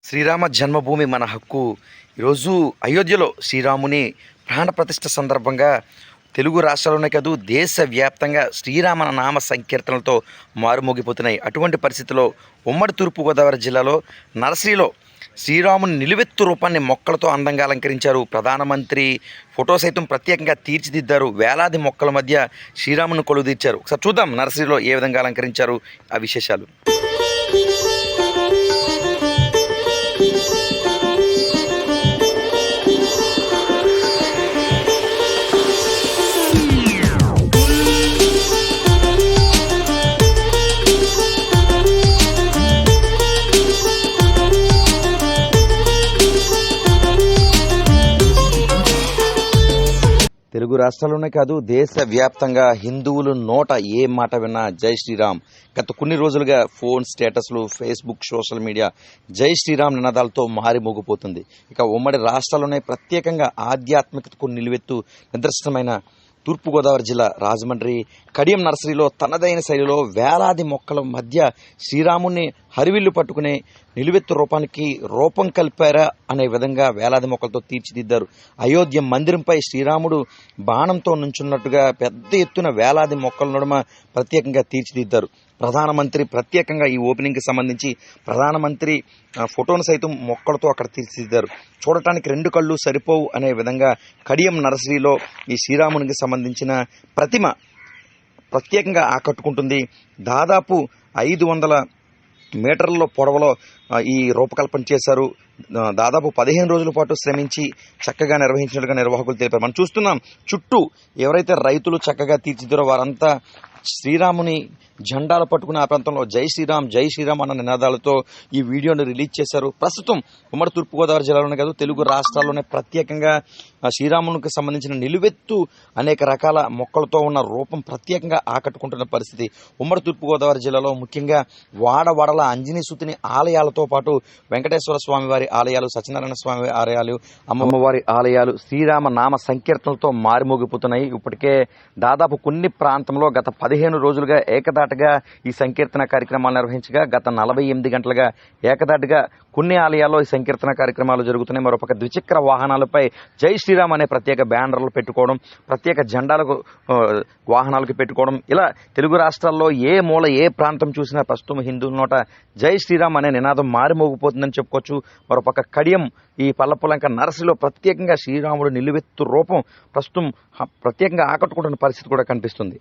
శ్రీరామ జన్మభూమి మన హక్కు. ఈరోజు అయోధ్యలో శ్రీరాముని ప్రాణప్రతిష్ఠ సందర్భంగా తెలుగు రాష్ట్రాల్లోనే కాదు దేశవ్యాప్తంగా శ్రీరామ నామ సంకీర్తనలతో మారుమోగిపోతున్నాయి. అటువంటి పరిస్థితిలో ఉమ్మడి తూర్పుగోదావరి జిల్లాలో నర్సరీలో శ్రీరాముని నిలువెత్తు రూపాన్ని మొక్కలతో అందంగా అలంకరించారు. ప్రధానమంత్రి ఫోటో సైతం ప్రత్యేకంగా తీర్చిదిద్దారు. వేలాది మొక్కల మధ్య శ్రీరాముని కొలువుదీర్చారు. ఒకసారి చూద్దాం నర్సరీలో ఏ విధంగా అలంకరించారు ఆ విశేషాలు. తెలుగు రాష్ట్రాల్లోనే కాదు దేశవ్యాప్తంగా హిందువులు నోట ఏ మాట విన్నా జై శ్రీరామ్. గత కొన్ని రోజులుగా ఫోన్ స్టేటస్లు, ఫేస్బుక్, సోషల్ మీడియా జై శ్రీరామ్ నినాదాలతో మారిమోగిపోతుంది. ఇక ఉమ్మడి రాష్ట్రాల్లోనే ప్రత్యేకంగా ఆధ్యాత్మికతకు నిలువెత్తు నిదర్శనమైన తూర్పుగోదావరి జిల్లా రాజమండ్రి కడియం నర్సరీలో తనదైన శైలిలో వేలాది మొక్కల మధ్య శ్రీరాముణ్ణి హరివిల్లు పట్టుకునే నిలువెత్తు రూపానికి రూపం కల్పారా అనే విధంగా వేలాది మొక్కలతో తీర్చిదిద్దారు. అయోధ్య మందిరంపై శ్రీరాముడు బాణంతో నుంచున్నట్టుగా పెద్ద ఎత్తున వేలాది మొక్కల నడుమ ప్రత్యేకంగా తీర్చిదిద్దారు. ప్రధానమంత్రి ప్రత్యేకంగా ఈ ఓపెనింగ్కి సంబంధించి ప్రధానమంత్రి ఫోటోను సైతం మొక్కలతో అక్కడ తీర్చిదిద్దారు. చూడటానికి రెండు కళ్ళు సరిపోవు అనే విధంగా కడియం నర్సరీలో ఈ శ్రీరామునికి సంబంధించిన ప్రతిమ ప్రత్యేకంగా ఆకట్టుకుంటుంది. దాదాపు 500 మీటర్ల పొడవులో ఈ రూపకల్పన చేశారు. దాదాపు 15 రోజుల పాటు శ్రమించి చక్కగా నిర్వహించినట్టుగా నిర్వాహకులు తెలిపారు. మనం చూస్తున్నాం చుట్టూ ఎవరైతే రైతులు చక్కగా తీర్చిదిద్దారో వారంతా శ్రీరాముని జెండాలు పట్టుకుని ఆ ప్రాంతంలో జై శ్రీరామ్ అన్న నినాదాలతో ఈ వీడియోను రిలీజ్ చేశారు. ప్రస్తుతం ఉమ్మడి తూర్పుగోదావరి జిల్లాలోనే కాదు తెలుగు రాష్ట్రాల్లోనే ప్రత్యేకంగా శ్రీరామునికి సంబంధించిన నిలువెత్తు అనేక రకాల మొక్కలతో ఉన్న రూపం ప్రత్యేకంగా ఆకట్టుకుంటున్న పరిస్థితి. ఉమ్మడి తూర్పుగోదావరి జిల్లాలో ముఖ్యంగా వాడవాడల ఆంజనేయ సుతుని ఆలయాలతో పాటు వెంకటేశ్వర స్వామి వారి ఆలయాలు, సత్యనారాయణ స్వామి ఆలయాలు, అమ్మవారి ఆలయాలు శ్రీరామ నామ సంకీర్తనలతో మారిమోగిపోతున్నాయి. ఇప్పటికే దాదాపు కొన్ని ప్రాంతంలో గత 15 రోజులుగా ఏకదాటిగా ఈ సంకీర్తన కార్యక్రమాలు నిర్వహించగా గత 48 గంటలుగా ఏకదాటిగా కొన్ని ఆలయాల్లో ఈ సంకీర్తన కార్యక్రమాలు జరుగుతున్నాయి. మరోపక్క ద్విచక్ర వాహనాలపై జై శ్రీరామ్ అనే ప్రత్యేక బ్యానర్లు పెట్టుకోవడం, ప్రత్యేక జెండాలకు వాహనాలకు పెట్టుకోవడం, ఇలా తెలుగు రాష్ట్రాల్లో ఏ మూల ఏ ప్రాంతం చూసినా ప్రస్తుతం హిందువుల నోట జై శ్రీరామ్ అనే నినాదం మారిమోగిపోతుందని చెప్పుకోవచ్చు. మరోపక్క కడియం ఈ పల్లపులంక నర్సరీలో ప్రత్యేకంగా శ్రీరాముడు నిలువెత్తు రూపం ప్రస్తుతం ప్రత్యేకంగా ఆకట్టుకుంటున్న పరిస్థితి కూడా కనిపిస్తుంది.